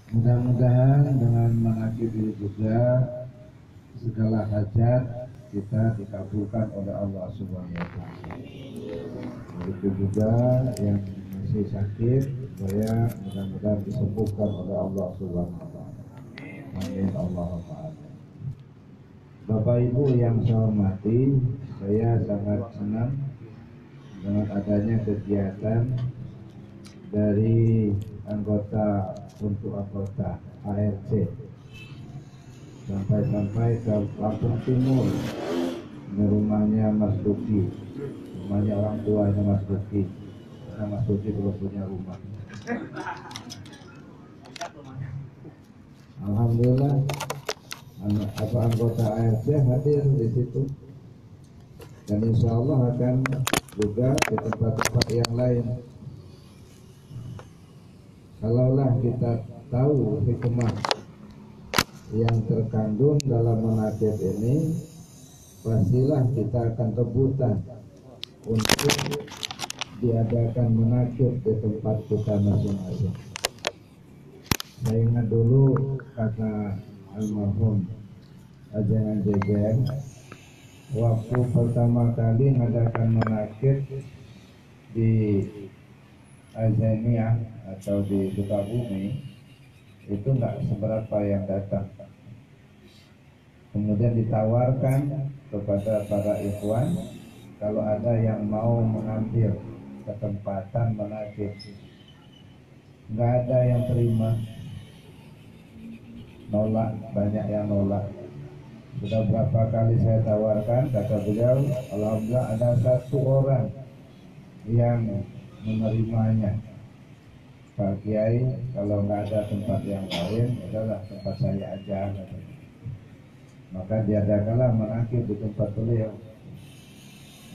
Mudah-mudahan dengan menakib ini juga segala hajat kita dikabulkan oleh Allah Subhanahu wa taala. Begitu juga yang masih sakit, supaya mudah-mudahan disembuhkan oleh Allah Subhanahu wa taala. Amin Allahumma amin. Bapak Ibu yang saya hormati, saya sangat senang dengan adanya kegiatan dari anggota untuk anggota ARC sampai ke Lampung Timur. Ini rumahnya Mas Duki, rumahnya orang tuanya Mas Duki, karena Mas Duki belum punya rumah. Alhamdulillah anggota ARC hadir di situ, dan insya Allah akan juga di tempat-tempat yang lain. Kalaulah kita tahu hikmah yang terkandung dalam menakib ini, pastilah kita akan rebutan untuk diadakan menakib di tempat kita masing-masing. Saya ingat dulu kata almarhum Ajangan Jejen, waktu pertama kali mengadakan menakib di Azania atau di Sukabumi, itu nggak seberapa yang datang. Kemudian ditawarkan kepada para ikhwan kalau ada yang mau mengambil kesempatan menakib. Nggak ada yang terima, nolak, banyak yang nolak. Sudah berapa kali saya tawarkan, kata beliau, alhamdulillah ada satu orang yang menerimanya. Pak Kiai, kalau nggak ada tempat yang lain, adalah tempat saya aja. Maka diadakanlah menakib di tempat beliau.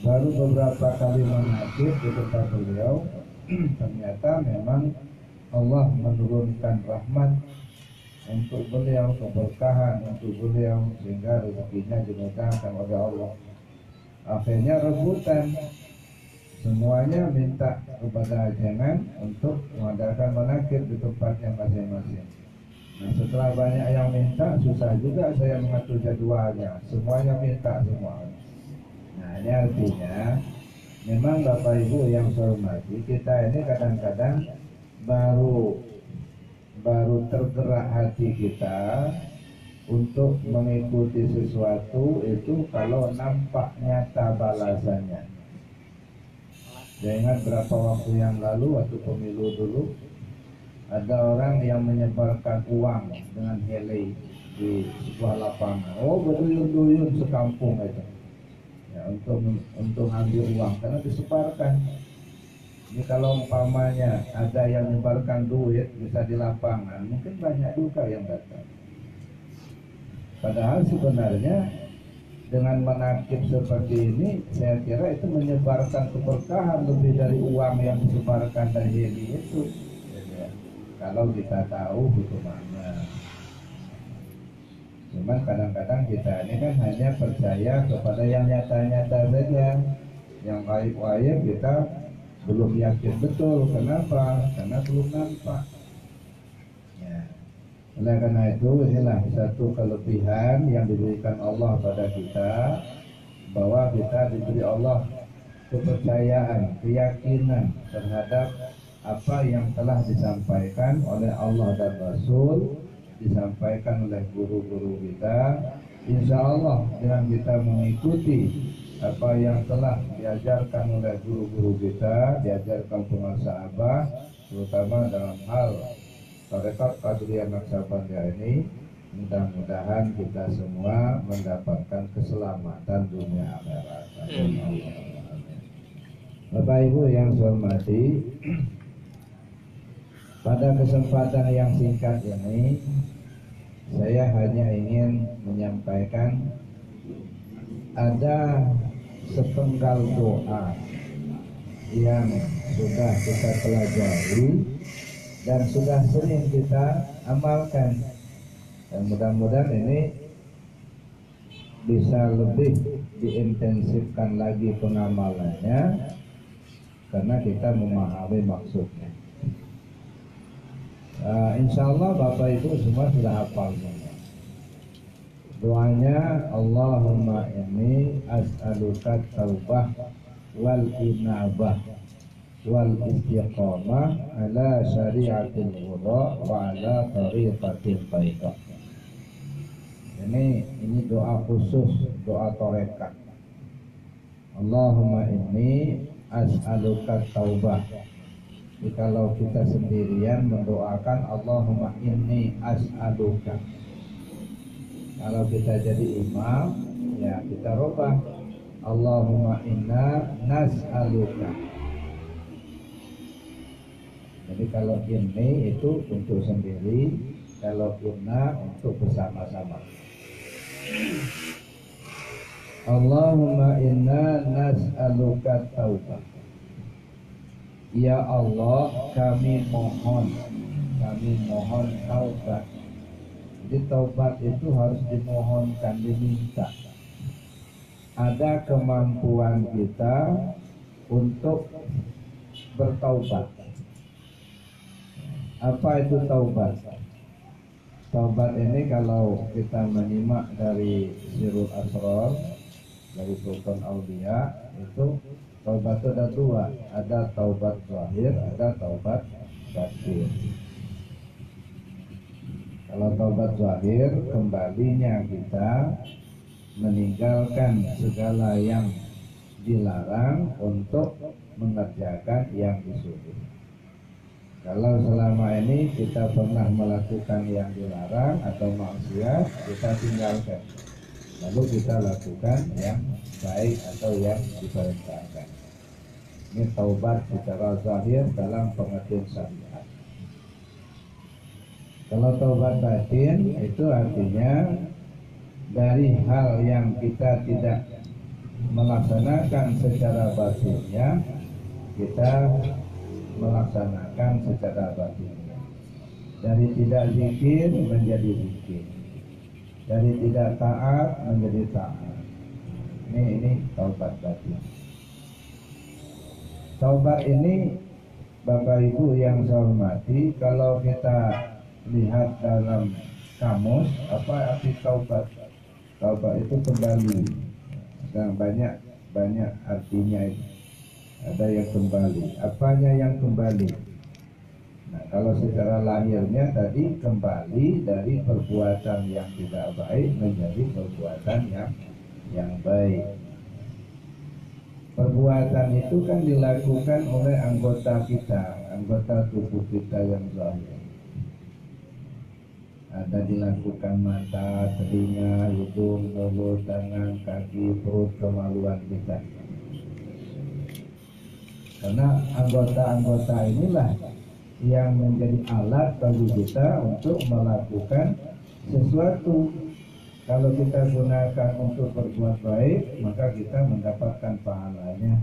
Baru beberapa kali menakib di tempat beliau, ternyata memang Allah menurunkan rahmat untuk beliau, keberkahan untuk beliau, sehingga rezekinya dimudahkan oleh Allah. Akhirnya rebutan, semuanya minta kepada Ajangan untuk mengadakan menakib di tempatnya masing-masing. Nah, setelah banyak yang minta, susah juga saya mengatur jadwalnya. Semuanya minta semua. Nah, ini artinya memang Bapak Ibu yang saya hormati, kita ini kadang-kadang baru tergerak hati kita untuk mengikuti sesuatu itu kalau nampak nyata balasannya. Saya ingat berapa waktu yang lalu, waktu pemilu dulu, ada orang yang menyebarkan uang dengan heli di sebuah lapangan. Oh, berduyun-duyun sekampung itu, ya, untuk ambil uang karena disebarkan. Ini kalau umpamanya ada yang menyebarkan duit bisa di lapangan, mungkin banyak juga yang datang. Padahal sebenarnya dengan menakib seperti ini, saya kira itu menyebarkan keberkahan lebih dari uang yang disebarkan dari heli itu. Kalau kita tahu hukumannya. Cuman kadang-kadang kita ini kan hanya percaya kepada yang nyata-nyata saja. Yang gaib-gaib kita belum yakin betul. Kenapa? Karena belum nampak. Ya. Oleh karena itu, inilah satu kelebihan yang diberikan Allah pada kita, bahwa kita diberi Allah kepercayaan, keyakinan terhadap apa yang telah disampaikan oleh Allah dan Rasul, disampaikan oleh guru-guru kita. Insya Allah dengan kita mengikuti apa yang telah diajarkan oleh guru-guru kita, diajarkan para sahabat, terutama dalam hal tarekat Qadiriyah Naqsabandiyah ini, mudah-mudahan kita semua mendapatkan keselamatan dunia akhirat. Bapak Ibu yang saya hormati, pada kesempatan yang singkat ini, saya hanya ingin menyampaikan ada sepenggal doa yang sudah kita pelajari dan sudah sering kita amalkan. Dan mudah-mudahan ini bisa lebih diintensifkan lagi pengamalannya, karena kita memahami maksudnya. insya Allah Bapak Ibu semua sudah hafal semua. Doanya Allahumma inni as'aluka taubah wal inabah wal istiqamah ala syariatil wura wa ala tariqatil faidah. Ini doa khusus, doa torekat. Allahumma inni as'aluka taubah. Jadi kalau kita sendirian mendoakan Allahumma inni as'aluka. Kalau kita jadi imam, ya kita rubah Allahumma inna nas'aluka. Jadi kalau ini itu untuk sendiri, kalau inna untuk bersama-sama. Allahumma inna nas'aluka taubah. Ya Allah, kami mohon taubat. Jadi taubat itu harus dimohonkan, diminta. Ada kemampuan kita untuk bertaubat. Apa itu taubat? Taubat ini kalau kita menyimak dari Sirul Asrar, dari Sultan Aulia, itu taubat itu ada dua. Ada taubat zahir, ada taubat batin. Kalau taubat zahir, kembalinya kita meninggalkan segala yang dilarang untuk mengerjakan yang disuruh. Kalau selama ini kita pernah melakukan yang dilarang atau maksiat, kita tinggalkan. Lalu kita lakukan yang baik atau yang diperintahkan. Ini taubat secara zahir dalam pengertian syariat. Kalau taubat batin itu artinya dari hal yang kita tidak melaksanakan secara batinnya, kita melaksanakan secara batinnya. Dari tidak zikir menjadi zikir, dari tidak taat menjadi taat. Ini taubat batin. Taubat ini Bapak Ibu yang saya hormati, kalau kita lihat dalam kamus, apa arti taubat? Taubat itu kembali. Dan banyak artinya itu. Ada yang kembali. Apanya yang kembali? Nah, kalau secara lahirnya tadi kembali dari perbuatan yang tidak baik menjadi perbuatan yang baik. Perbuatan itu kan dilakukan oleh anggota kita, anggota tubuh kita yang zahir. Ada dilakukan mata, telinga, hidung, mulut, tangan, kaki, perut, kemaluan kita. Karena anggota-anggota inilah yang menjadi alat bagi kita untuk melakukan sesuatu. Kalau kita gunakan untuk berbuat baik, maka kita mendapatkan pahalanya.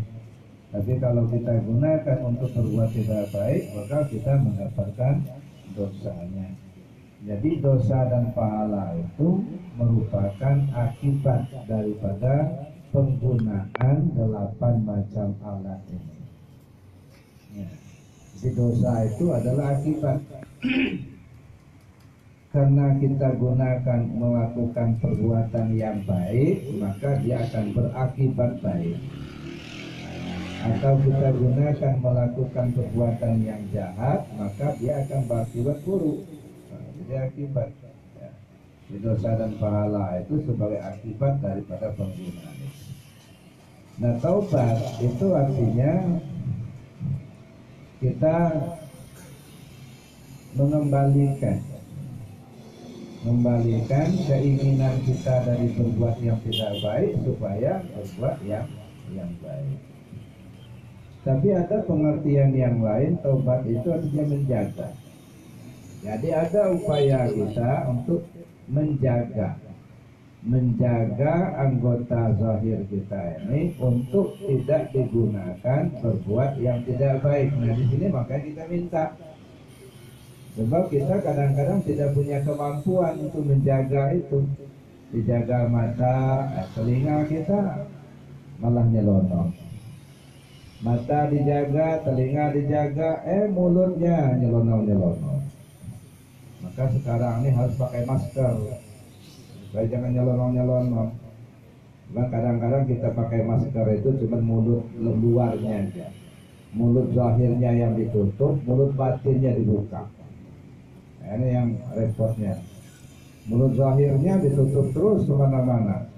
Tapi kalau kita gunakan untuk berbuat tidak baik, maka kita mendapatkan dosanya. Jadi dosa dan pahala itu merupakan akibat daripada penggunaan 8 macam alat ini. Ya. Jadi dosa itu adalah akibat. Karena kita gunakan melakukan perbuatan yang baik, maka dia akan berakibat baik. Atau kita gunakan melakukan perbuatan yang jahat, maka dia akan berakibat buruk. Jadi akibat. Ya. Jadi dosa dan pahala itu sebagai akibat daripada penggunaan itu. Nah, taubat itu artinya kita mengembalikan keinginan kita dari berbuat yang tidak baik supaya berbuat yang baik. Tapi ada pengertian yang lain, taubat itu artinya menjaga. Jadi ada upaya kita untuk menjaga anggota zahir kita ini untuk tidak digunakan berbuat yang tidak baik. Nah, di sini makanya kita minta. Sebab kita kadang-kadang tidak punya kemampuan untuk menjaga itu. Dijaga mata, telinga kita malah nyelonong. Mata dijaga, telinga dijaga, mulutnya nyelonong-nyelonong. Maka sekarang ini harus pakai masker supaya jangan nyelonong-nyelonong. Nah, kadang-kadang kita pakai masker itu cuma mulut luarnya aja, mulut zahirnya yang ditutup, mulut batinnya dibuka. Nah, ini yang repotnya. Mulut zahirnya ditutup terus kemana-mana,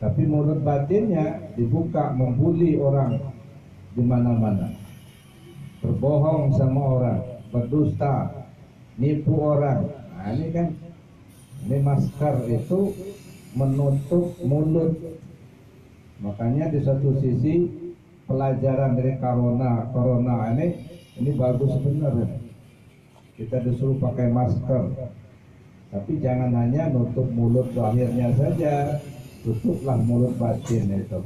tapi mulut batinnya dibuka, membuli orang di mana-mana, berbohong sama orang, berdusta, nipu orang. Nah, ini kan, ini masker itu menutup mulut. Makanya di satu sisi pelajaran dari corona ini bagus sebenarnya. Kita disuruh pakai masker, tapi jangan hanya nutup mulut zahirnya saja, tutuplah mulut batin itu,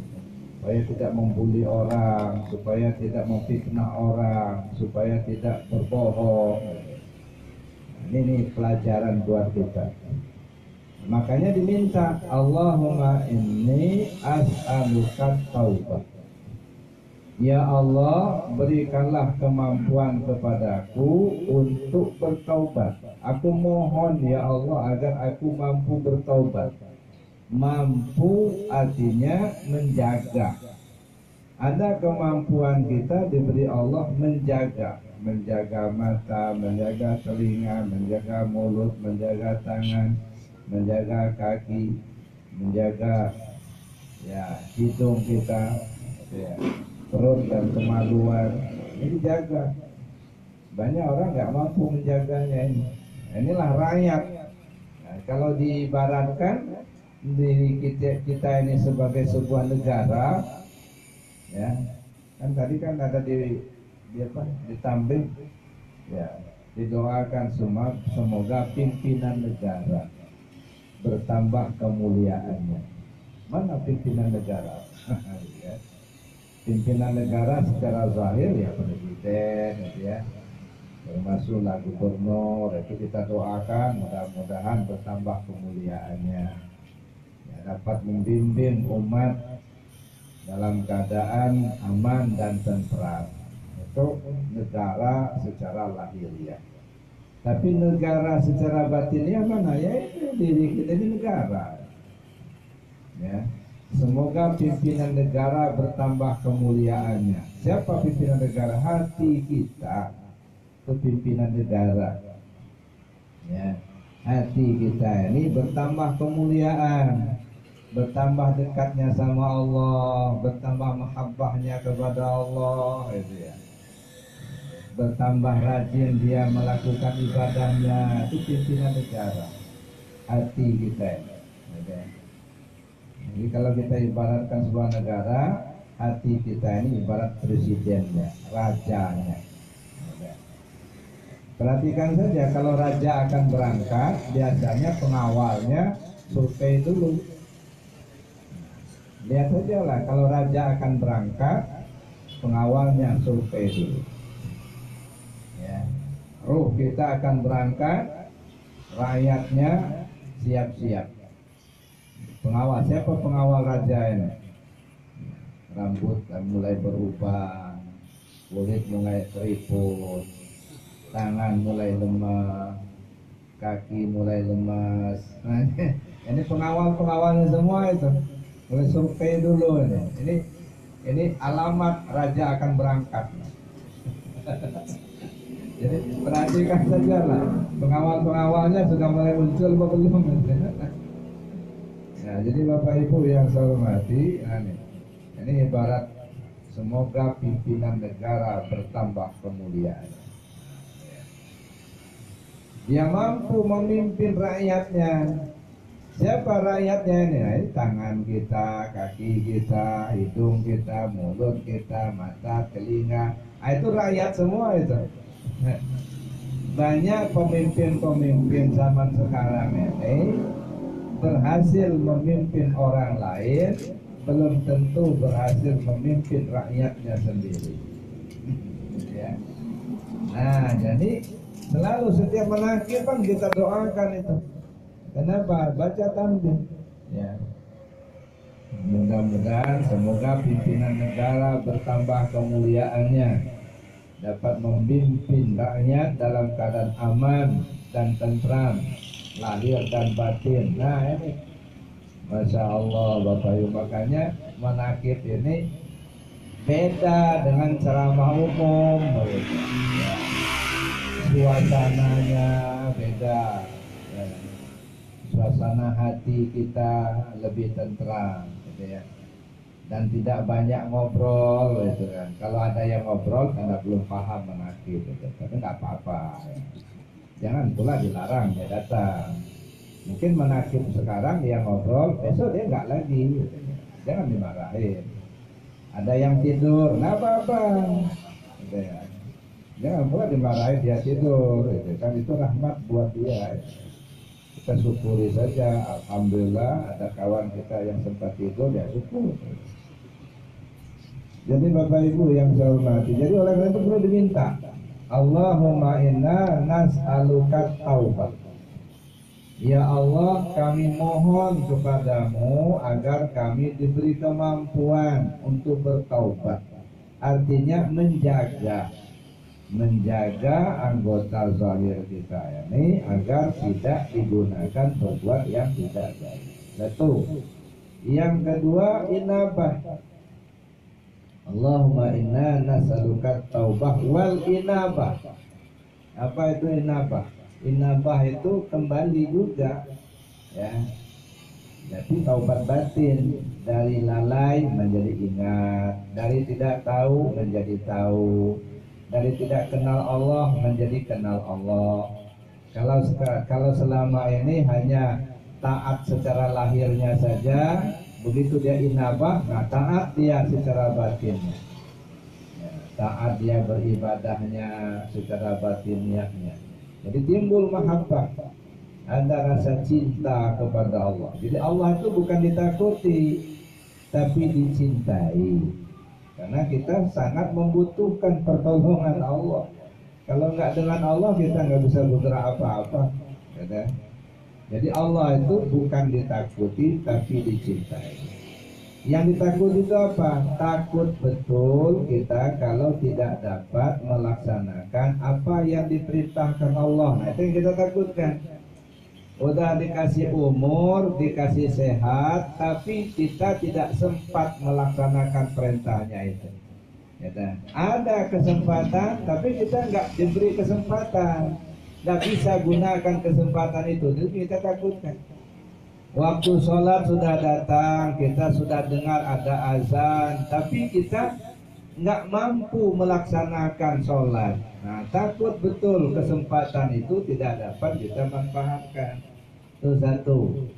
supaya tidak membuli orang, supaya tidak memfitnah orang, supaya tidak berbohong. Ini pelajaran buat kita. Makanya diminta, Allahumma inni as'aluka taubah. Ya Allah, berikanlah kemampuan kepadaku untuk bertaubat. Aku mohon ya Allah agar aku mampu bertaubat. Mampu artinya menjaga. Ada kemampuan kita diberi Allah menjaga. Menjaga mata, menjaga telinga, menjaga mulut, menjaga tangan, menjaga kaki, menjaga ya hidung kita, ya, perut dan kemaluan. Ini jaga. Banyak orang nggak mampu menjaganya ini. Inilah rakyat. Nah, kalau diibaratkan di kita ini sebagai sebuah negara, ya kan tadi kan ada di tambahin, ya didoakan semoga pimpinan negara bertambah kemuliaannya. Mana pimpinan negara? Ya. Pimpinan negara secara zahir ya presiden, ya, termasuklah gubernur. Itu kita doakan mudah-mudahan bertambah kemuliaannya, ya, dapat membimbing umat dalam keadaan aman dan tentram. Itu negara secara lahiriah. Tapi negara secara batinnya mana? Ya itu diri kita ini negara. Ya. Semoga pimpinan negara bertambah kemuliaannya. Siapa pimpinan negara? Hati kita itu pimpinan negara. Ya. Hati kita ini bertambah kemuliaan, bertambah dekatnya sama Allah, bertambah mahabbahnya kepada Allah, itu ya. Bertambah rajin dia melakukan ibadahnya. Itu pimpinan negara, hati kita ini. Jadi kalau kita ibaratkan sebuah negara, hati kita ini ibarat presidennya, rajanya. Perhatikan saja, kalau raja akan berangkat, biasanya pengawalnya survei dulu. Lihat saja lah, kalau raja akan berangkat, pengawalnya survei dulu. Ya. Ruh kita akan berangkat, rakyatnya siap-siap. Pengawal, siapa pengawal raja ini? Rambut mulai berubah, kulit mulai keriput, tangan mulai lemah, kaki mulai lemas. Nah, ini pengawal-pengawalnya semua itu. Mulai survei dulu ini. Ini alamat raja akan berangkat. Jadi perhatikan saja lah, pengawal-pengawalnya sudah mulai muncul atau belum? Nah, jadi Bapak Ibu yang saya hormati, ini ibarat semoga pimpinan negara bertambah kemuliaan. Dia mampu memimpin rakyatnya. Siapa rakyatnya ini? Nah, ini tangan kita, kaki kita, hidung kita, mulut kita, mata, telinga. Nah, itu rakyat semua itu. Banyak pemimpin-pemimpin zaman sekarang ini berhasil memimpin orang lain, belum tentu berhasil memimpin rakyatnya sendiri. Ya. Nah, jadi selalu setiap menakib kan kita doakan itu. Kenapa? Baca tanbih. Ya. Mudah-mudahan semoga pimpinan negara bertambah kemuliaannya, dapat memimpin rakyat dalam keadaan aman, dan tentram, lahir dan batin. Nah ini, Masya Allah Bapak Ibu, makanya manakib ini beda dengan ceramah umum, begitu. Ya. Suasananya beda, ya. Suasana hati kita lebih tentram, gitu ya. Dan tidak banyak ngobrol, gitu kan. Kalau ada yang ngobrol karena belum paham manakib, gitu. Tapi nggak apa-apa. Ya. Jangan pula dilarang dia datang. Mungkin manakib sekarang dia ngobrol, besok dia nggak lagi, gitu. Jangan dimarahin. Ada yang tidur, nggak apa-apa, gitu ya. Jangan pula dimarahin dia tidur, gitu. Kan itu rahmat buat dia. Kita syukuri saja, alhamdulillah ada kawan kita yang sempat tidur, ya syukur. Jadi Bapak Ibu yang saya hormati, jadi oleh karena itu perlu diminta, Allahumma inna nas'aluka taubah. Ya Allah, kami mohon kepadamu agar kami diberi kemampuan untuk bertaubat. Artinya menjaga anggota zahir kita ini agar tidak digunakan berbuat yang tidak baik. Satu. Yang kedua, inabah. Allahumma inna nas'aluka taubah wal inabah. Apa itu inabah? Inabah itu kembali juga, ya. Jadi taubat batin, dari lalai menjadi ingat, dari tidak tahu menjadi tahu, dari tidak kenal Allah menjadi kenal Allah. Kalau selama ini hanya taat secara lahirnya saja, begitu dia inabah, nah taat dia secara batinnya, ya, taat dia beribadahnya secara batiniahnya. Jadi timbul mahabbah, ada rasa cinta kepada Allah. Jadi Allah itu bukan ditakuti, tapi dicintai. Karena kita sangat membutuhkan pertolongan Allah. Kalau nggak dengan Allah kita nggak bisa bergerak apa-apa. Jadi Allah itu bukan ditakuti, tapi dicintai. Yang ditakuti itu apa? Takut betul kita kalau tidak dapat melaksanakan apa yang diperintahkan Allah. Nah itu yang kita takutkan. Udah dikasih umur, dikasih sehat, tapi kita tidak sempat melaksanakan perintahnya itu. Ya, ada kesempatan, tapi kita nggak diberi kesempatan, nggak bisa gunakan kesempatan itu. Jadi kita takutkan. Waktu sholat sudah datang, kita sudah dengar ada azan, tapi kita nggak mampu melaksanakan sholat. Nah, takut betul kesempatan itu tidak dapat kita manfaatkan. Itu satu.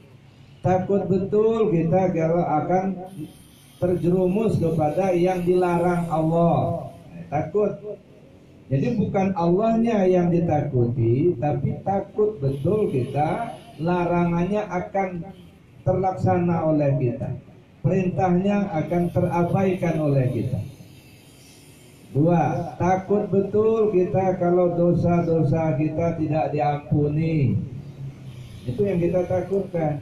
Takut betul kita kalau akan terjerumus kepada yang dilarang Allah. Takut. Jadi bukan Allahnya yang ditakuti, tapi takut betul kita larangannya akan terlaksana oleh kita, perintahnya akan terabaikan oleh kita. Dua, takut betul kita kalau dosa-dosa kita tidak diampuni. Itu yang kita takutkan.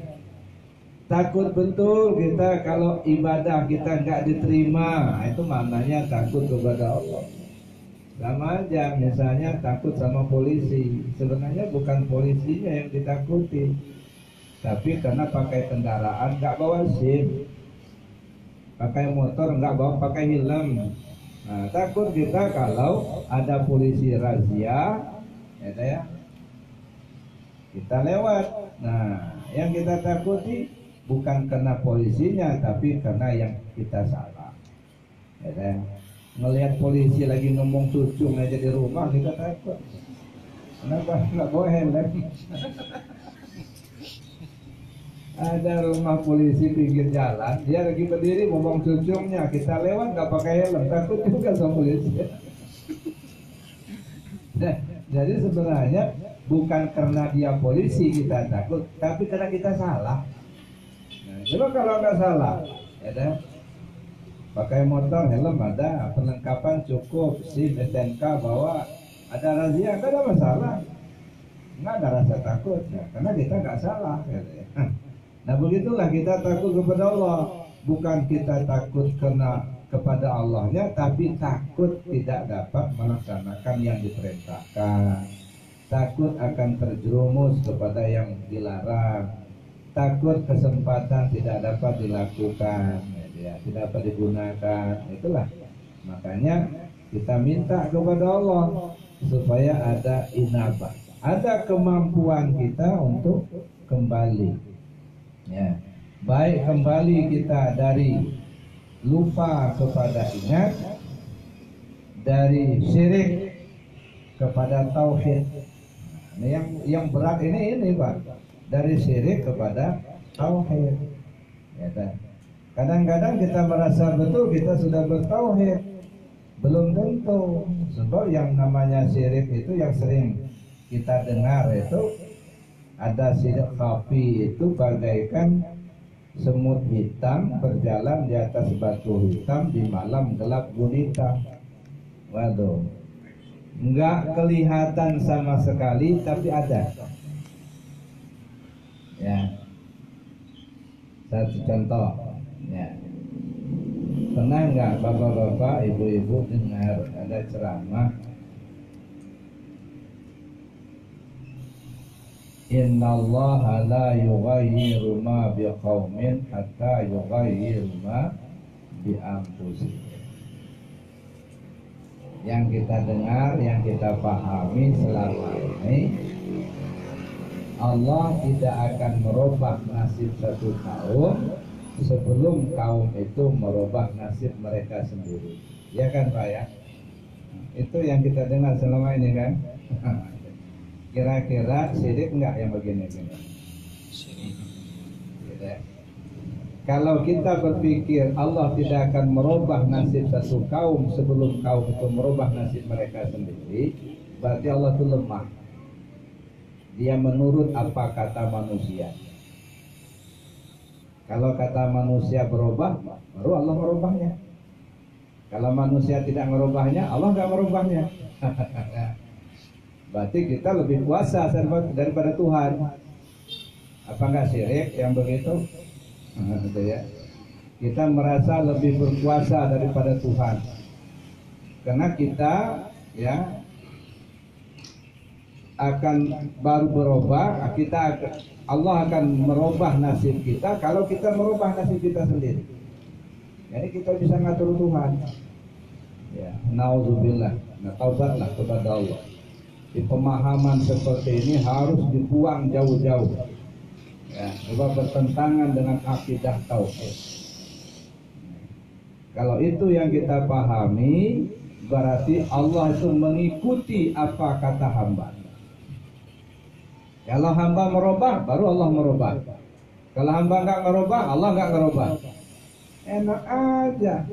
Takut betul kita kalau ibadah kita nggak diterima. Itu maknanya takut kepada Allah. Sama aja misalnya takut sama polisi. Sebenarnya bukan polisinya yang ditakuti, tapi karena pakai kendaraan nggak bawa SIM, pakai motor nggak bawa pakai helm. Nah, takut kita kalau ada polisi razia, ya, kita lewat. Nah, yang kita takuti bukan karena polisinya, tapi karena yang kita salah. Ya, ngelihat polisi lagi ngomong cucung aja di rumah kita takut. Kenapa nggak bawa helm? Ada rumah polisi pinggir jalan, dia lagi berdiri ngomong cucungnya, kita lewat nggak pakai helm, takut juga sama polisi. Nah, jadi sebenarnya bukan karena dia polisi kita takut, tapi karena kita salah. Nah, coba kalau nggak salah, ya, pakai motor, helm ada, perlengkapan cukup, SIM, STNK bawa, ada razia, nggak ada masalah, nggak ada rasa takut, ya, karena kita nggak salah. Ya. Nah begitulah kita takut kepada Allah, bukan kita takut kepada Allahnya, tapi takut tidak dapat melaksanakan yang diperintahkan, takut akan terjerumus kepada yang dilarang, takut kesempatan tidak dapat dilakukan, ya, tidak dapat digunakan. Itulah makanya kita minta kepada Allah supaya ada inabah, ada kemampuan kita untuk kembali, ya, baik kembali kita dari lupa kepada ingat, dari syirik kepada tauhid. Nah, yang berat ini Pak, dari syirik kepada tauhid. Ya, kadang-kadang kita merasa betul kita sudah bertauhid, belum tentu. Sebab yang namanya syirik itu yang sering kita dengar itu ada syirik khafi, itu bagaikan semut hitam berjalan di atas batu hitam di malam gelap gulita. Waduh, nggak kelihatan sama sekali tapi ada. Ya, satu contoh. Ya, pernah nggak bapak-bapak, ibu-ibu dengar ada ceramah, Innallaha la yughayyiru ma biqaumin hatta yughayyiru ma bi anfusihim. Yang kita dengar, yang kita pahami selama ini, Allah tidak akan merubah nasib satu kaum sebelum kaum itu merubah nasib mereka sendiri. Ya kan Pak ya? Itu yang kita dengar selama ini kan? Kira-kira syirik enggak yang begini-gini? Syirik. Gitu. Kalau kita berpikir Allah tidak akan merubah nasib satu kaum sebelum kaum itu merubah nasib mereka sendiri, berarti Allah itu lemah. Dia menurut apa kata manusia. Kalau kata manusia berubah, baru Allah merubahnya. Kalau manusia tidak merubahnya, Allah nggak merubahnya. Berarti kita lebih kuasa daripada Tuhan. Apa enggak syirik yang begitu? Gitu ya. Kita merasa lebih berkuasa daripada Tuhan. Karena kita ya akan baru berubah, Allah akan merubah nasib kita kalau kita merubah nasib kita sendiri. Jadi kita bisa ngatur Tuhan. Ya, nauzubillah. Nah, taubatlah kepada Allah. Di pemahaman seperti ini harus dibuang jauh-jauh. Ya, sebab bertentangan dengan akidah tauhid. Kalau itu yang kita pahami, berarti Allah itu mengikuti apa kata hamba. Kalau hamba merubah, baru Allah merubah. Kalau hamba nggak merubah, Allah nggak merubah. Enak aja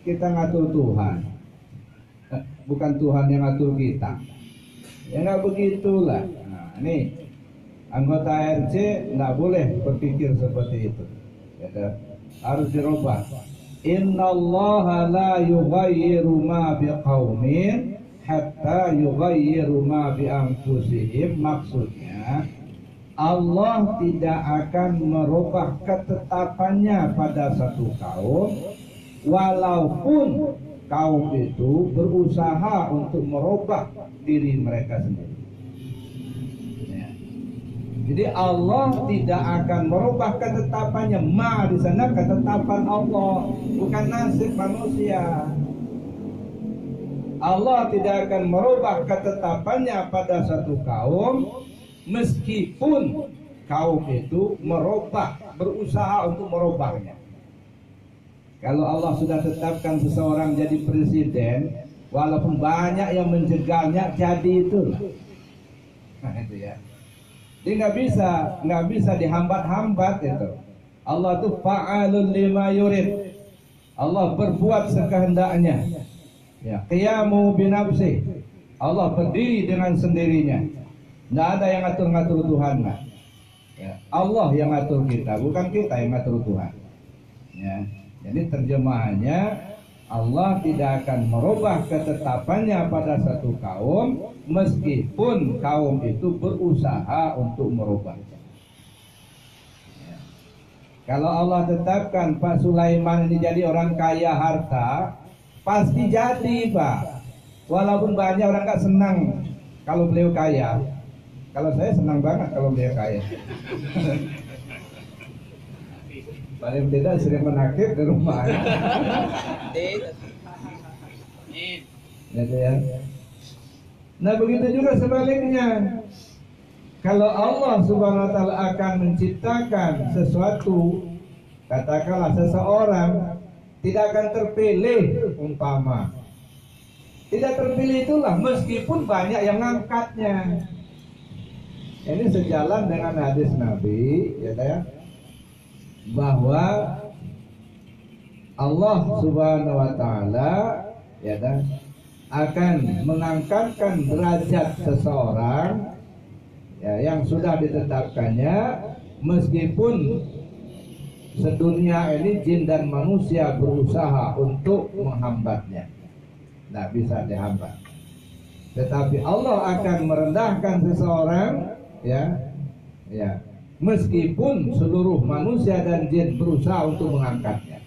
kita ngatur Tuhan, bukan Tuhan yang ngatur kita. Ya nggak begitulah. Nah, ini anggota RC nggak boleh berpikir seperti itu. Ya, harus dirubah. Innallaha la yughayyiru ma biqaumin hatta yughayyiru ma bi anfusihim. Maksudnya Allah tidak akan merubah ketetapannya pada satu kaum walaupun kaum itu berusaha untuk merubah diri mereka sendiri. Ya. Jadi Allah tidak akan merubah ketetapannya. Ma di sana ketetapan Allah, bukan nasib manusia. Allah tidak akan merubah ketetapannya pada satu kaum meskipun kaum itu berusaha untuk merubahnya. Kalau Allah sudah tetapkan seseorang jadi presiden, walaupun banyak yang menjegalnya, jadi itulah. Nah, itu ya. Jadi nggak bisa dihambat-hambat itu. Allah itu fa'alun lima yurid. Allah berbuat sekehendaknya. Ya, qiyamu binafsi. Allah berdiri dengan sendirinya. Nggak ada yang ngatur-ngatur Tuhan. Nah. Ya, Allah yang ngatur kita, bukan kita yang ngatur Tuhan. Ya. Jadi terjemahannya, Allah tidak akan merubah ketetapannya pada satu kaum meskipun kaum itu berusaha untuk merubahnya. Ya. Kalau Allah tetapkan Pak Sulaiman ini jadi orang kaya harta, pasti jadi Pak. Walaupun banyak orang nggak senang kalau beliau kaya, Kalau saya senang banget kalau dia kaya. Paling tidak sering menakib di rumah. Gitu ya. Nah begitu juga sebaliknya. Kalau Allah Subhanahu wa taala akan menciptakan sesuatu, katakanlah seseorang tidak akan terpilih umpama. Tidak terpilih itulah meskipun banyak yang ngangkatnya. Ini sejalan dengan hadis Nabi, ya, bahwa Allah Subhanahu wa taala ya akan mengangkatkan derajat seseorang ya, yang sudah ditetapkannya meskipun sedunia ini jin dan manusia berusaha untuk menghambatnya. Tidak bisa dihambat. Tetapi Allah akan merendahkan seseorang ya meskipun seluruh manusia dan jin berusaha untuk mengangkatnya.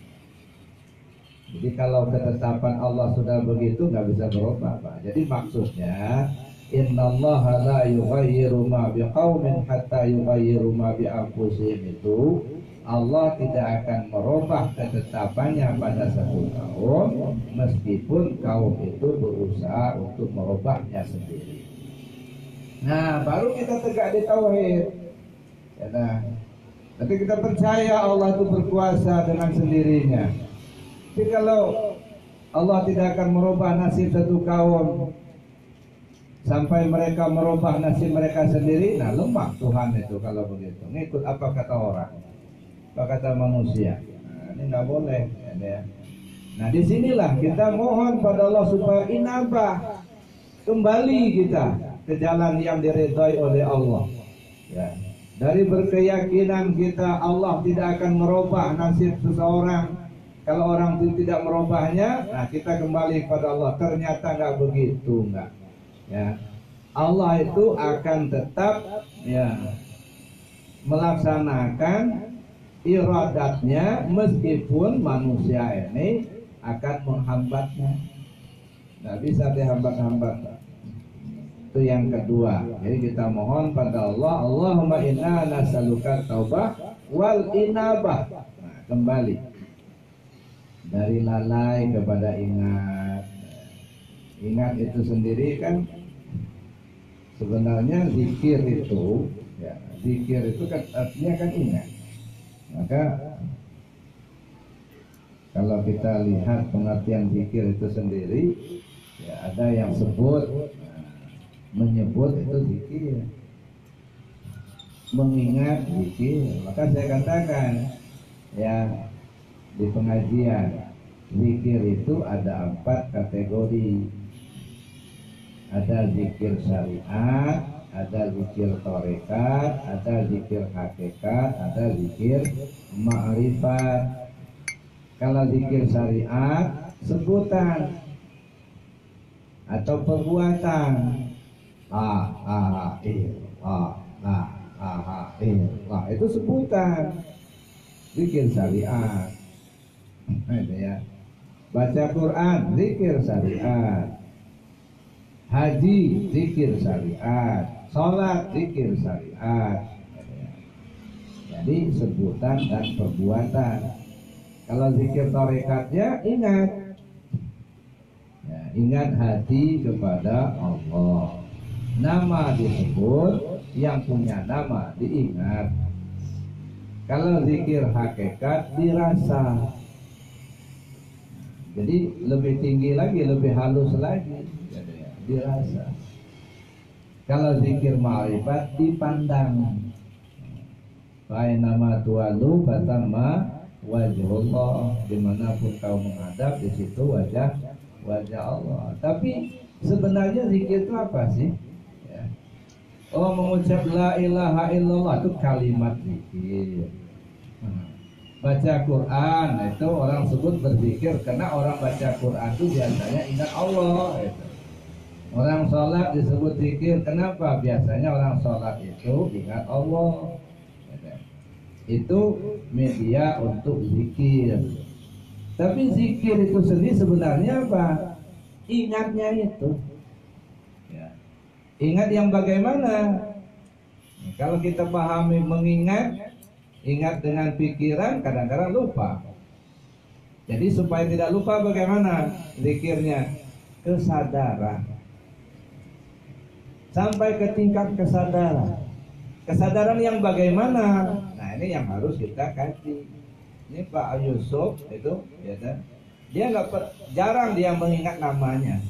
Jadi kalau ketetapan Allah sudah begitu nggak bisa berubah, Pak. Jadi maksudnya innallaha la yughayyiru ma biqaumin hatta yughayyiru ma bi anfusihim, itu Allah tidak akan merubah ketetapannya pada satu kaum meskipun kaum itu berusaha untuk merubahnya sendiri. Nah, baru kita tegak di tauhid. Ya, nah, tapi kita percaya Allah itu berkuasa dengan sendirinya. Tapi kalau Allah tidak akan merubah nasib satu kaum sampai mereka merubah nasib mereka sendiri, nah lemah Tuhan itu kalau begitu. Ngikut apa kata orang, apa kata manusia. Nah, ini nggak boleh. Ya. Nah, disinilah kita mohon pada Allah supaya inabah, kembali kita ke jalan yang diridhai oleh Allah. Ya. Dari berkeyakinan kita Allah tidak akan merubah nasib seseorang. Kalau orang itu tidak merubahnya, nah kita kembali kepada Allah. Ternyata nggak begitu, nggak. Ya, Allah itu akan tetap ya melaksanakan iradatnya meskipun manusia ini akan menghambatnya. Nggak bisa dihambat-hambat. Itu yang kedua. Jadi kita mohon pada Allah, Allahumma inna nas'aluka taubah wal inabah. Nah, kembali dari lalai kepada ingat. Ingat itu sendiri kan sebenarnya zikir itu, ya, zikir itu kan artinya kan ingat. Maka kalau kita lihat pengertian zikir itu sendiri, ya ada yang sebut, menyebut itu zikir, mengingat zikir. Maka saya katakan ya di pengajian, zikir itu ada 4 kategori. Ada zikir syariat, ada zikir tarekat, ada zikir hakikat, ada zikir ma'rifat. Kalau zikir syariat sebutan atau perbuatan. Itu sebutan zikir syariat. Ya. Baca Quran zikir syariat, haji zikir syariat, sholat zikir syariat. Jadi sebutan dan perbuatan. Kalau zikir tarekatnya ingat, ya, ingat hati kepada Allah. Nama disebut, yang punya nama diingat. Kalau zikir hakikat dirasa. Jadi lebih tinggi lagi, lebih halus lagi, dirasa. Kalau zikir ma'rifat dipandang. Baik nama tualu batama wajhullah, dimanapun kau menghadap di situ wajah Allah. Tapi sebenarnya zikir itu apa sih? Ya. Oh, mengucap la ilaha illallah itu kalimat zikir. Baca Quran itu orang sebut berzikir karena orang baca Quran itu biasanya ingat Allah. Gitu. Orang sholat disebut zikir. Kenapa? Biasanya orang sholat itu ingat Allah. Gitu. Itu media untuk zikir. Tapi zikir itu sendiri sebenarnya apa? Ingatnya itu. Ya. Ingat yang bagaimana? Kalau kita pahami mengingat, ingat dengan pikiran, kadang-kadang lupa. Jadi supaya tidak lupa bagaimana zikirnya? Kesadaran. Sampai ke tingkat kesadaran. Kesadaran yang bagaimana? Nah ini yang harus kita kaji. Ini Pak Yusuf itu, ya kan? Dia jarang dia mengingat namanya.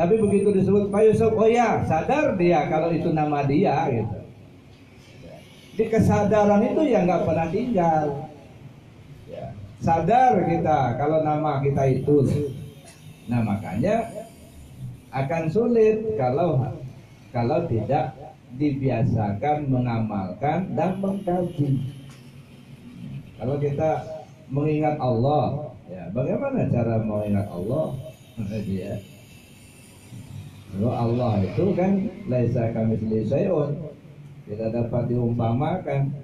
Tapi begitu disebut Pak Yusuf, oh ya sadar dia kalau itu nama dia gitu. Di kesadaran itu ya nggak pernah tinggal. Ya, sadar kita kalau nama kita itu. Nah makanya akan sulit kalau tidak dibiasakan mengamalkan dan mengkaji. Kalau kita mengingat Allah, ya bagaimana cara mengingat Allah? Ya. Kalau Allah itu kan laisa kamitslihi syai'un, tidak dapat diumpamakan.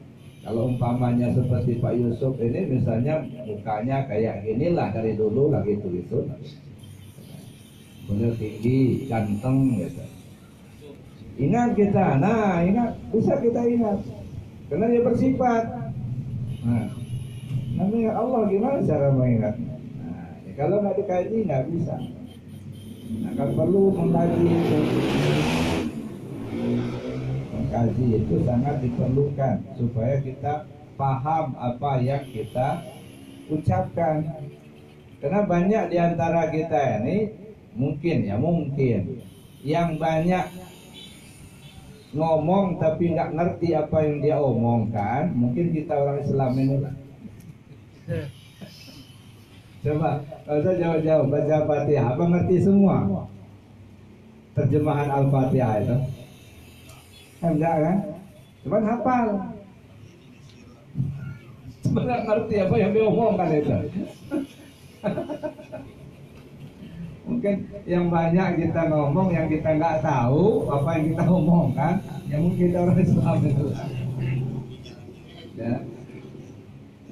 Kalau umpamanya seperti Pak Yusuf ini misalnya mukanya kayak ginilah dari dulu lagi gitu. Beliau tinggi, ganteng gitu. Ingat kita, nah ingat, bisa kita ingat. Karena dia bersifat. Nah, namanya Allah gimana cara mengingat? Nah, ya kalau nggak dikaji nggak bisa. Akan perlu mengkaji itu. Mengkaji itu sangat diperlukan supaya kita paham apa yang kita ucapkan. Karena banyak di antara kita ini mungkin yang banyak ngomong tapi nggak ngerti apa yang dia omongkan. Mungkin kita orang Islam ini lah. Coba, kalau saya jauh-jauh baca Fatihah, apa ngerti semua terjemahan Al-Fatihah itu? Enggak kan? Cuman hafal. Sebenarnya ngerti apa yang diomongkan itu. Mungkin yang banyak kita ngomong yang kita nggak tahu apa yang kita omongkan, ya mungkin kita orang Islam itu. Ya.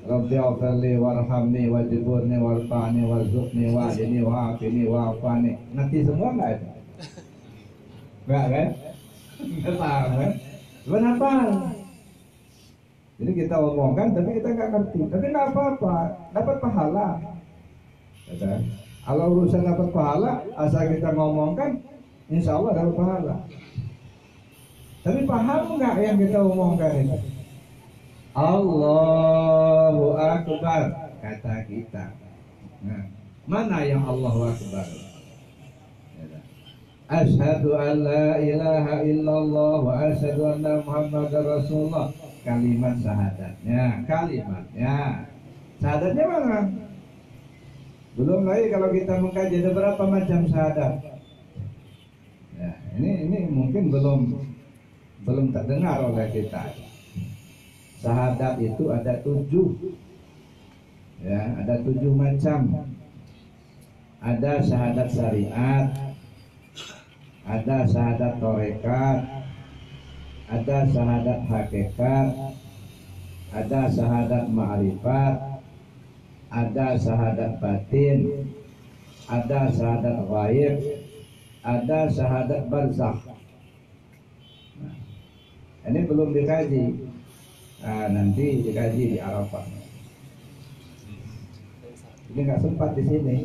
Rabbi afirli warhamni wajiburni warfa'ni warzuqni wa'adini wa'afini wa'afani. Ngerti semua nggak itu? Nggak kan? Nggak tahu kan? Kenapa? Jadi kita omongkan tapi kita nggak ngerti. Tapi nggak apa-apa, dapat pahala. Ya, kalau urusan dapat pahala, asal kita ngomongkan, insya Allah dapat pahala. Tapi paham nggak yang kita omongkan itu? Allahu Akbar kata kita. Nah, mana yang Allahu Akbar? Asyhadu an la ilaha illallah wa asyhadu anna Muhammadar Rasulullah. Kalimat syahadatnya, kalimatnya. Syahadatnya mana? Belum lagi kalau kita mengkaji ada berapa macam syahadat. Ya, ini mungkin belum terdengar oleh kita. Syahadat itu ada 7, ya, ada 7 macam. Ada syahadat syariat, ada syahadat tarekat, ada syahadat hakikat, ada syahadat ma'rifat, ada syahadat batin, ada syahadat ghaib, ada syahadat barzakh. Nah, ini belum dikaji. Nah, nanti dikaji di Arafah. Ini nggak sempat di sini.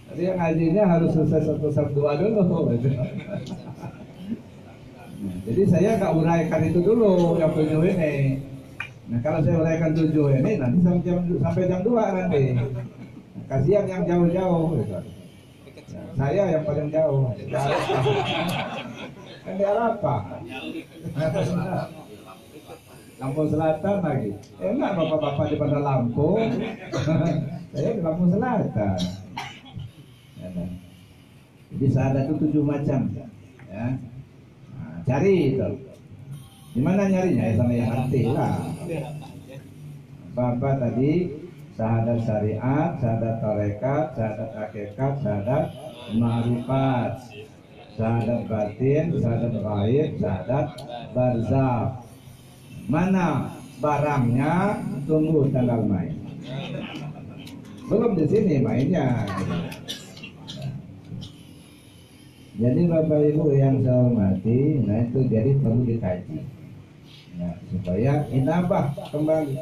Jadi yang ngajinya harus selesai satu dua dulu. Nah, jadi saya nggak uraikan itu dulu yang 7 ini. Nah kalau saya uraikan 7 ini nanti sampai jam 2 nanti. Kasihan yang jauh-jauh. Gitu. Nah, saya yang paling jauh. Kan di Arafah. Lampung Selatan lagi. Enak bapak-bapak di pada Lampung. Saya di Lampung Selatan. Jadi syahadat itu 7 macam. Ya. Nah, cari itu. Di mana nyarinya? Ya sama yang ngerti lah. Apa tadi? Syahadat syariat, syahadat tarekat, syahadat hakikat, syahadat ma'rifat, syahadat batin, syahadat ghaib, syahadat barzakh. Mana barangnya? Tunggu tanggal main. Belum di sini mainnya. Jadi Bapak Ibu yang saya hormati, nah itu jadi perlu dikaji. Nah, supaya inabah kembali.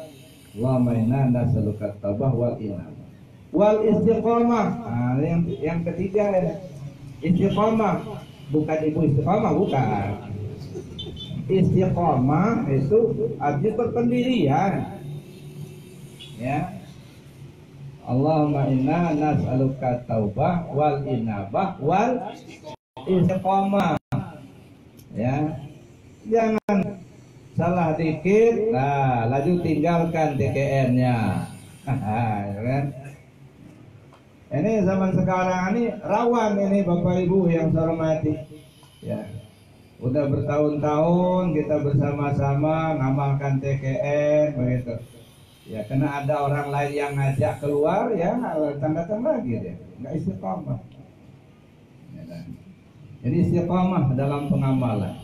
Allahumma inna nas'aluka at-taubah wal inabah wal istiqomah. Nah, yang ketiga ya, istiqomah. Bukan ibu istiqomah, bukan. Istiqomah itu artinya berpendirian. Ya. Allahumma inna nas'aluka taubah wal inabah wal istiqomah. Ya. Jangan salah dikit, nah laju tinggalkan TKN-nya. Kan? Ini zaman sekarang ini rawan ini Bapak Ibu yang saya hormati. Ya. Udah bertahun-tahun kita bersama-sama ngamalkan TKN begitu. Ya, karena ada orang lain yang ngajak keluar, ya tanda-tanda lagi deh, nggak istiqomah. Ya, kan? Jadi istiqomah dalam pengamalan.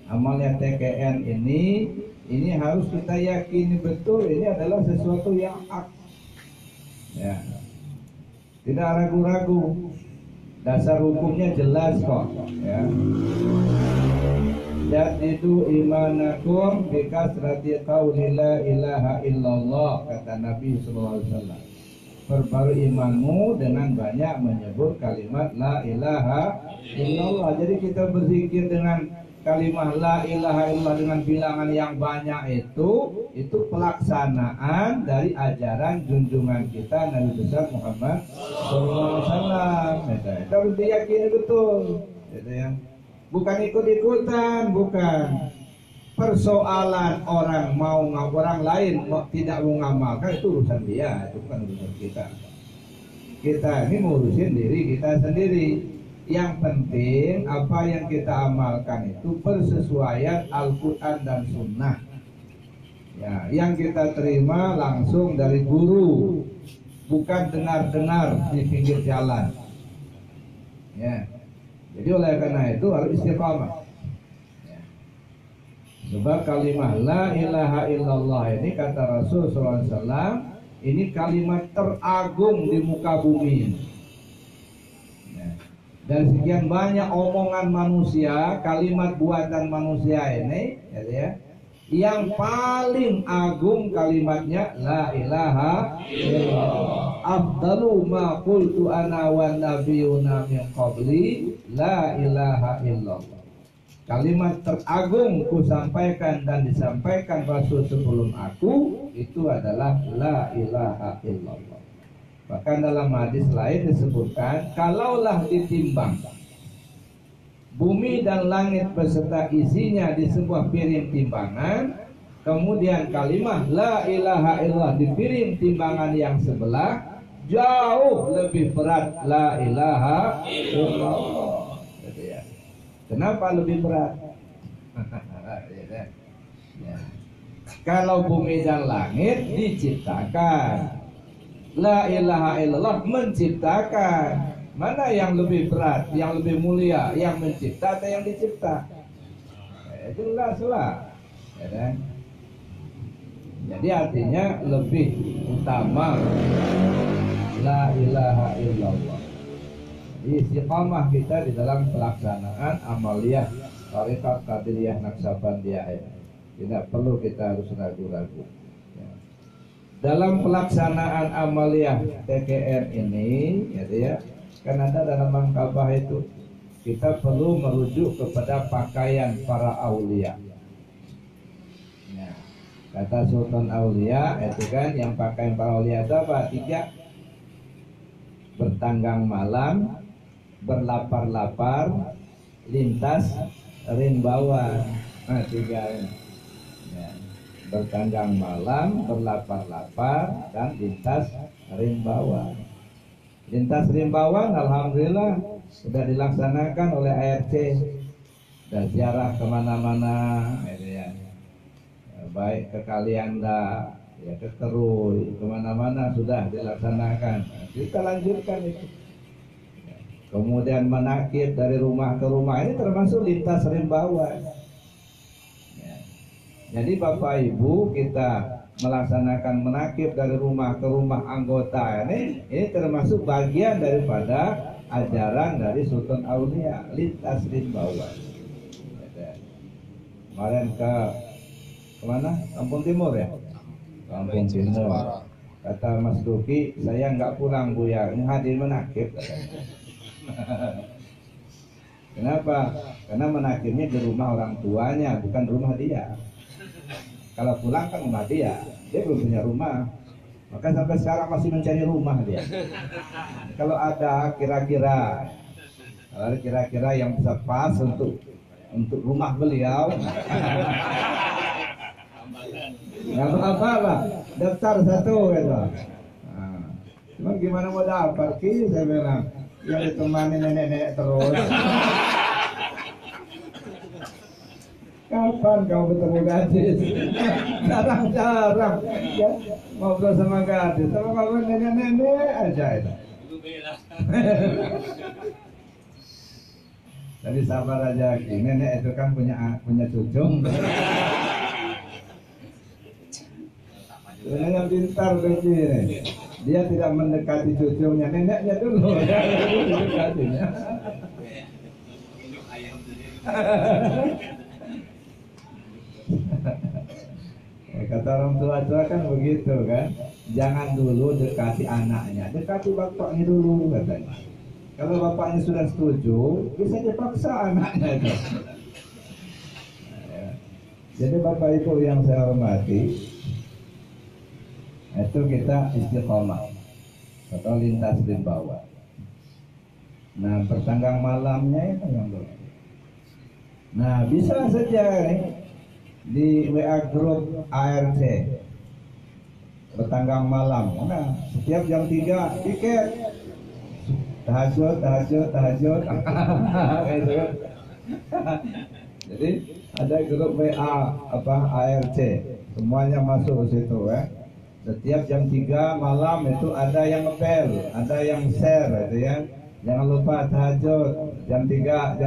Amalnya TKN ini harus kita yakini betul ini adalah sesuatu yang hak. Ya. Tidak ragu-ragu. Dasar hukumnya jelas kok, ya. Jadidu imanakum bikasrati qauli la ilaha illallah, kata Nabi sallallahu alaihi wasallam. Perbarui imanmu dengan banyak menyebut kalimat la ilaha illallah. Jadi kita berzikir dengan kalimat la ilaha illallah dengan bilangan yang banyak itu pelaksanaan dari ajaran junjungan kita Nabi besar Muhammad sallallahu alaihi wasallam. Kita harus diyakini betul, gitu ya. Bukan ikut-ikutan, bukan. Persoalan orang orang lain tidak mau ngamalkan itu urusan dia, itu bukan urusan kita. Kita ini ngurusin diri kita sendiri. Yang penting apa yang kita amalkan itu persesuaian Al-Quran dan Sunnah. Ya, yang kita terima langsung dari guru, bukan dengar-dengar di pinggir jalan. Ya, jadi oleh karena itu harus istiqamah. Ya. Sebab kalimat la ilaha illallah ini kata Rasul SAW, ini kalimat teragung di muka bumi. Dan sekian banyak omongan manusia, kalimat buatan manusia ini, ya, yang paling agung kalimatnya la ilaha illallah. Afdalu ma qultu ana wan nabiyuna min qabli la ilaha illallah. Kalimat teragung ku sampaikan dan disampaikan Rasul sebelum aku itu adalah la ilaha illallah. Bahkan dalam hadis lain disebutkan, kalaulah ditimbang bumi dan langit beserta isinya di sebuah piring timbangan, kemudian kalimat la ilaha illallah di piring timbangan yang sebelah, jauh lebih berat la ilaha illallah. Kenapa lebih berat? Kalau bumi dan langit diciptakan, la ilaha illallah menciptakan. Mana yang lebih berat, yang lebih mulia, yang mencipta atau yang dicipta? Jelas lah, ya kan? Jadi artinya lebih utama la ilaha illallah. Istiqamah kita di dalam pelaksanaan amaliyah Thariqah Qadiriyah Naqsabandiyah. Tidak perlu kita harus ragu-ragu. Dalam pelaksanaan amaliyah TKN ini, ya, kan ada dalam mangkabah itu kita perlu merujuk kepada pakaian para aulia. Ya, kata Sultan Aulia itu kan yang pakaian para aulia itu apa? 3: bertanggang malam, berlapar-lapar, lintas rimbawan. Nah, 3 ini. Ya. Bertanggang malam, berlapar-lapar, dan lintas rimbawan. Lintas rimbawan alhamdulillah sudah dilaksanakan oleh ARC. Sudah ziarah kemana-mana, ya. Baik ke Kalianda, ya, ke Kerui, kemana-mana sudah dilaksanakan. Kita lanjutkan itu. Kemudian menakib dari rumah ke rumah, ini termasuk lintas rimbawan. Jadi Bapak Ibu kita melaksanakan menakib dari rumah ke rumah anggota ini termasuk bagian daripada ajaran dari Sultan Aulia, lintas rimbawan. Kemarin ke kemana? Kampung Timur ya? Kampung Timur. Kata Mas Duki, saya nggak pulang Buya, ini hadir menakib. Kenapa? Karena menakibnya di rumah orang tuanya, bukan rumah dia. Kalau pulang kan rumah dia belum punya rumah. Maka sampai sekarang masih mencari rumah dia. Kalau ada kira-kira yang bisa pas untuk rumah beliau, nggak apa-apa lah, daftar satu gitu. Nah, cuma gimana mau dapat ki? Saya bilang yang ditemani nenek-nenek terus. Kapan kau bertemu gadis? Jarang-jarang ya, ngobrol sama gadis, sama ngobrol nenek-nenek aja itu. Tapi sabar aja, nenek itu kan punya cucu. Sebenarnya pintar begini. Dia tidak mendekati cucunya, neneknya dulu. Mendekatinya. Kata orang tua kan begitu kan, jangan dulu dekati anaknya, dekati bapaknya dulu katanya. Kalau bapaknya sudah setuju, bisa dipaksa anaknya itu. Jadi Bapak Ibu yang saya hormati, itu kita istiqomah atau lintas rimbawan. Nah, pertanggang malamnya itu yang dulu. Nah, bisa saja nih di WA grup ARC bertanggang malam. Nah, setiap jam 3 tiket tahajud. Jadi ada grup WA ARC, semuanya masuk ke situ ya. Setiap jam 3 malam itu ada yang ngepel, ada yang share gitu ya. Jangan lupa tahajud jam 3.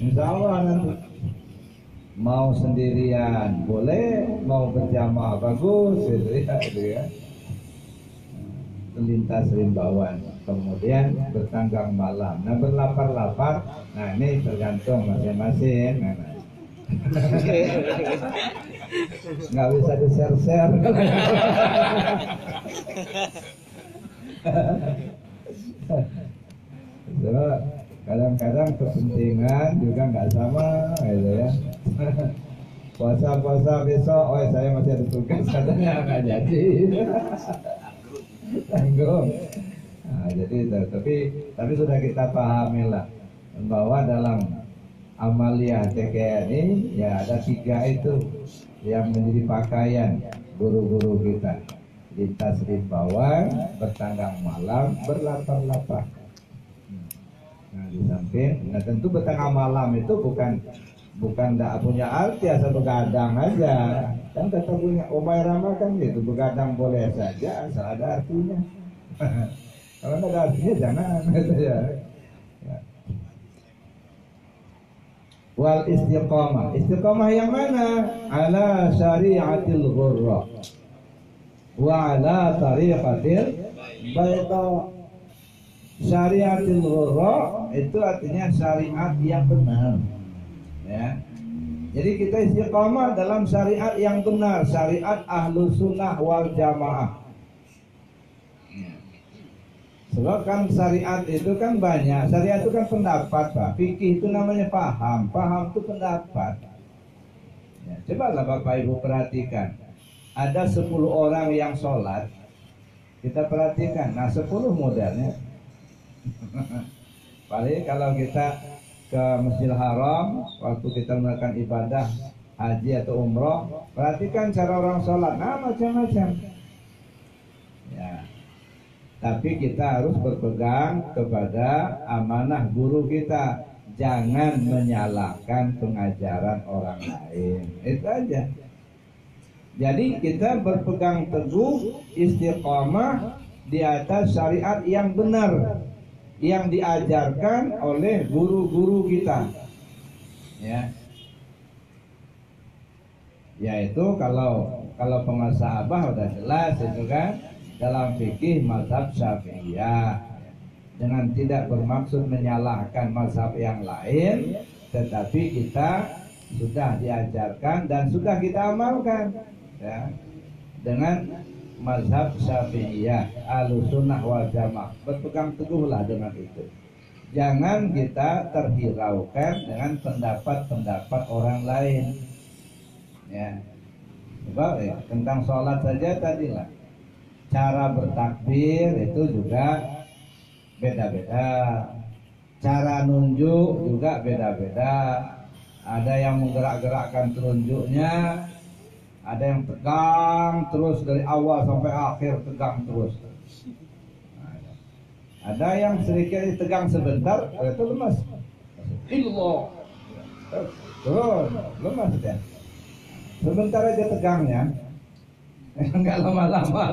Insya Allah nanti mau sendirian boleh, mau berjamaah bagus gitu ya. Lintas rimbawan, kemudian bertanggang malam. Nah, berlapar-lapar, nah ini tergantung masing-masing. Nggak bisa di-share. Kadang-kadang kepentingan juga nggak sama gitu ya. Puasa besok, saya masih ada tugas, katanya nggak jadi. Tanggung. Nah, jadi tapi sudah kita pahami lah bahwa dalam amaliyah TKN ini ya ada 3 itu yang menjadi pakaian guru-guru kita: lintas rimbawan, bertanggang malam, berlapar-lapar. Nah, di samping, nah tentu bertanggang malam itu bukan tidak punya arti asal begadang aja. Kan kata punya Umay Rama kan gitu, begadang boleh saja asal ada artinya. Kalau tidak ada artinya jangan gitu ya. Wal istiqamah yang mana? Ala syari'atil ghurra wa ala tariqatil bayda. Syari'atil ghurra itu artinya syariat yang benar ya. Jadi kita istiqamah dalam syariat yang benar, syariat Ahlus Sunnah wal Jamaah. Sebab kan syariat itu kan banyak. Syariat itu kan pendapat, Pak. Fikih itu namanya paham. Paham itu pendapat. Ya, cobalah Bapak Ibu perhatikan. Ada 10 orang yang sholat. Kita perhatikan. Nah, 10 modelnya. Paling kalau kita ke Masjidil Haram, waktu kita melakukan ibadah haji atau umroh, perhatikan cara orang sholat. Nah, macam-macam. Ya. Tapi kita harus berpegang kepada amanah guru kita. Jangan menyalahkan pengajaran orang lain. Itu aja. Jadi kita berpegang teguh istiqamah di atas syariat yang benar, yang diajarkan oleh guru-guru kita. Ya. Yaitu kalau penguasa abah udah jelas itu kan. dalam fikih mazhab Syafi'iyah, dengan tidak bermaksud menyalahkan mazhab yang lain, tetapi kita sudah diajarkan dan sudah kita amalkan ya, dengan mazhab Syafi'iyah, Ahlussunnah wal Jamaah. Berpegang teguhlah dengan itu. Jangan kita terhiraukan dengan pendapat-pendapat orang lain. Ya, coba ya, tentang sholat saja tadilah. Cara bertakbir itu juga beda-beda. Cara nunjuk juga beda-beda. Ada yang menggerak-gerakkan telunjuknya, ada yang tegang terus dari awal sampai akhir, tegang terus. Ada yang sedikit tegang sebentar, itu lemas. Illallah. Terus lemas dia. Sebentar aja tegangnya, enggak lama-lama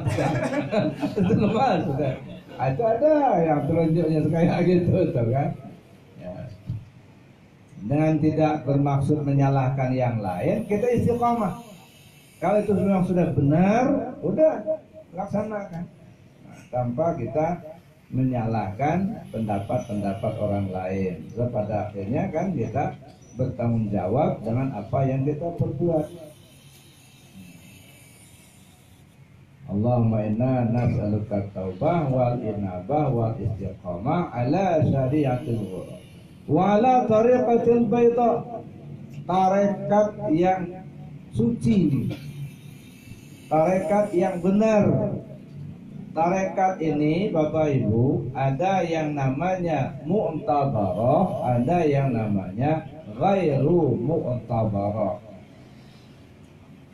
itu lemas sudah. Ada yang telunjuknya kayak gitu tuh kan. Ya. Dengan tidak bermaksud menyalahkan yang lain, kita istiqamah. Kalau itu memang sudah benar, udah laksanakan. Nah, tanpa kita menyalahkan pendapat-pendapat orang lain. So, pada akhirnya kan kita bertanggung jawab dengan apa yang kita perbuat. Allahumma inna nas'aluka taubah wal inabah wal istiqamah ala syariatil ghurah wa ala tariqatil bayda, tarekat yang suci, tarekat yang benar. Tarekat ini Bapak Ibu, ada yang namanya mu'tabarah, ada yang namanya ghairu mu'tabarah.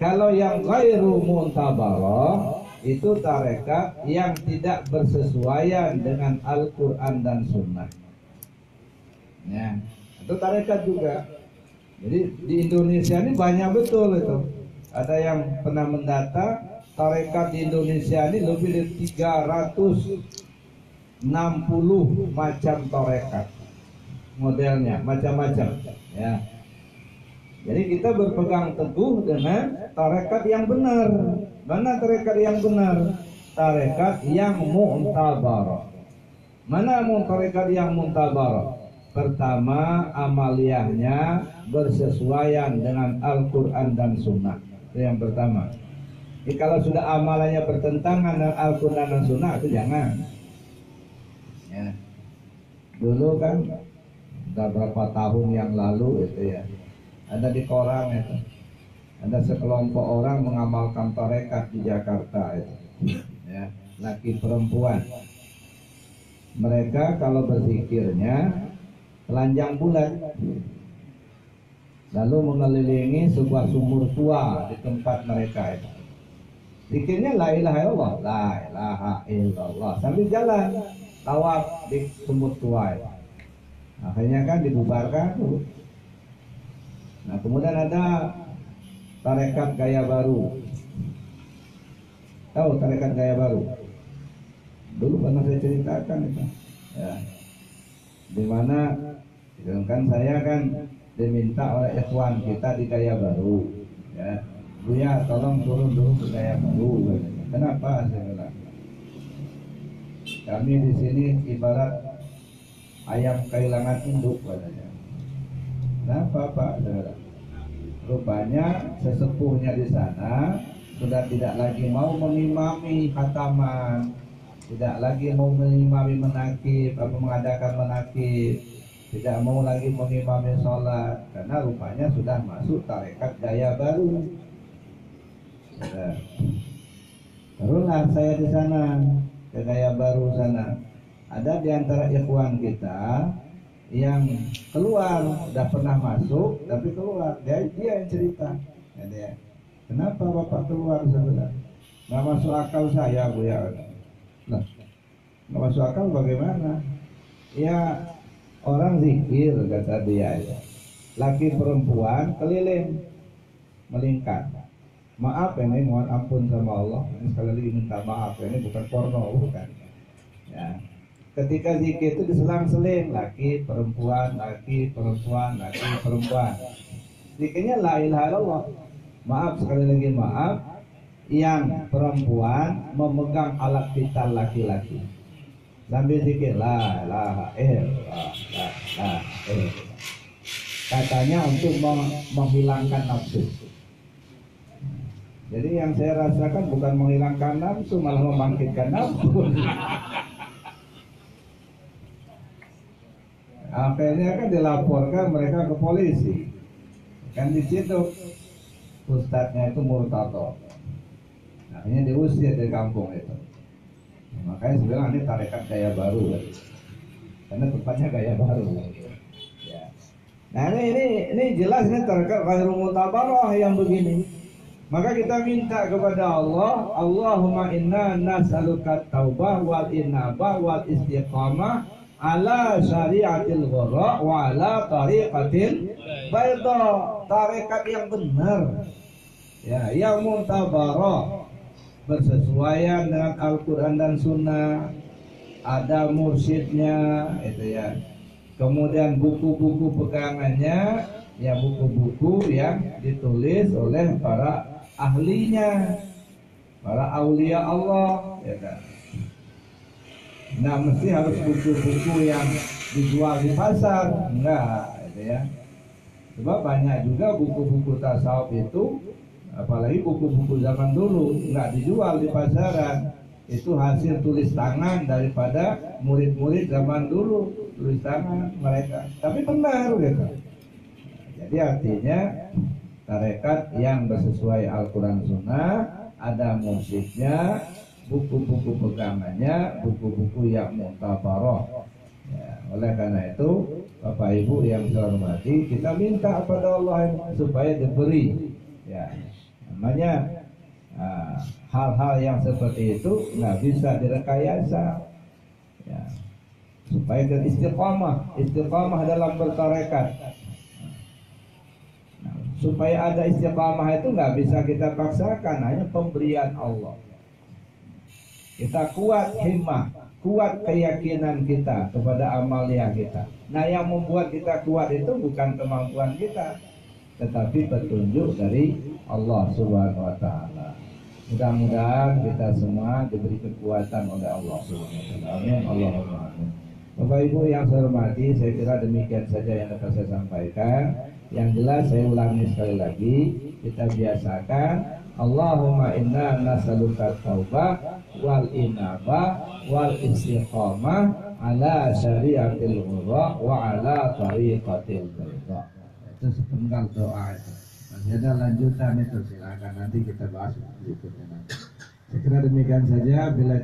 Kalau yang ghairu mu'tabarah itu tarekat yang tidak bersesuaian dengan Al-Quran dan Sunnah. Ya, itu tarekat juga. Jadi di Indonesia ini banyak betul itu. Ada yang pernah mendata, tarekat di Indonesia ini lebih dari 360 macam tarekat, modelnya macam-macam ya. Jadi kita berpegang teguh dengan tarekat yang benar. Mana tarekat yang benar? Tarekat yang mu'tabarah. Mana tarekat yang mu'tabarah? Pertama, amaliyahnya bersesuaian dengan Al-Quran dan Sunnah. Itu yang pertama. Jadi kalau sudah amalannya bertentangan dengan Al-Quran dan Sunnah, itu jangan. Ya. Dulu kan, sudah berapa tahun yang lalu itu ya, ada di koran itu, ada sekelompok orang mengamalkan tarekat di Jakarta itu, ya, laki perempuan. Mereka kalau berzikirnya telanjang bulat, lalu mengelilingi sebuah sumur tua di tempat mereka itu. Zikirnya la ilaha illallah, la ilaha illallah, sambil jalan tawaf di sumur tua itu. Akhirnya kan dibubarkan tuh. Nah, kemudian ada tarekat gaya baru. Tahu tarekat gaya baru? Dulu pernah saya ceritakan itu. Ya. Dimana kan saya kan diminta oleh ikhwan kita di gaya baru. Ya. Buya, tolong turun dulu ke gaya baru. Kenapa saya bilang? Kami di sini ibarat ayam kehilangan induk katanya. Kenapa Pak? Rupanya sesepuhnya di sana sudah tidak lagi mau mengimami khataman, tidak lagi mau mengimami menakib atau mengadakan menakib, tidak mau lagi mengimami sholat, karena rupanya sudah masuk tarekat gaya baru. Taruhlah saya di sana, ke gaya baru sana. Ada di antara ikhwan kita yang keluar, udah pernah masuk tapi keluar, dia yang cerita ya, dia, kenapa bapak keluar sebenarnya? Nggak masuk akal saya Bu ya. Nah, nggak masuk akal bagaimana? Ya orang zikir kata dia ya. Laki perempuan keliling melingkar. Maaf ini, mohon ampun sama Allah, ini sekali lagi minta maaf, ini bukan porno, bukan ya. Ketika zikir itu diselang-seling, laki, perempuan, laki, perempuan, laki, perempuan. Zikirnya la ilaha illallah. Maaf, sekali lagi maaf, yang perempuan memegang alat vital laki-laki sambil zikir la ilaha illallah la ilaha illallah, katanya untuk menghilangkan nafsu. Jadi yang saya rasakan bukan menghilangkan nafsu, malah membangkitkan nafsu. Akhirnya kan dilaporkan mereka ke polisi. Kan di situ ustadznya itu murtado. Akhirnya diusir dari kampung itu. Makanya saya bilang ini tarekat gaya baru, karena tempatnya gaya baru. Ya. Nah ini jelas ini tarekat ghairul mutabarrah yang begini. Maka kita minta kepada Allah, Allahumma inna nas'aluka taubah wal inabah wal istiqamah ala syariatil ghurra wa ala tariqatil bayda, tarekat yang benar, ya, yang mutabarah, bersesuaian dengan Al-Quran dan Sunnah, ada mursyidnya, itu ya. Kemudian buku-buku pegangannya, ya buku-buku yang ditulis oleh para ahlinya, para aulia Allah, ya kan. Nah mesti harus buku-buku yang dijual di pasar, enggak, gitu ya. Sebab banyak juga buku-buku tasawuf itu, apalagi buku-buku zaman dulu, enggak dijual di pasaran. Itu hasil tulis tangan daripada murid-murid zaman dulu, tulis tangan mereka. Tapi benar, gitu. Jadi artinya tarekat yang bersesuai Al-Quran Sunnah, ada mursyidnya, buku-buku pegangannya, buku-buku yang mutabarah. Ya, oleh karena itu, Bapak Ibu yang saya hormati, kita minta kepada Allah supaya diberi, ya, namanya hal-hal yang seperti itu nggak bisa direkayasa, ya, supaya istiqamah dalam bertarekat. Nah, supaya ada istiqamah itu nggak bisa kita paksakan, hanya pemberian Allah. Kita kuat himmah, kuat keyakinan kita kepada amalia kita. Nah yang membuat kita kuat itu bukan kemampuan kita, tetapi petunjuk dari Allah Subhanahu wa Ta'ala. Mudah-mudahan kita semua diberi kekuatan oleh Allah Subhanahu wa Ta'ala. Amin. Allahumma amin. Bapak Ibu yang saya hormati, saya kira demikian saja yang dapat saya sampaikan. Yang jelas saya ulangi sekali lagi, kita biasakan Allahumma inna nas'aluka taubah wal inabah wal istiqamah ala syariatil ghurra wa ala tariqatil bayda. Itu sepenggal doa itu. Masih ada lanjutan itu, silakan nanti kita bahas berikutnya. Saya kira demikian saja. Bila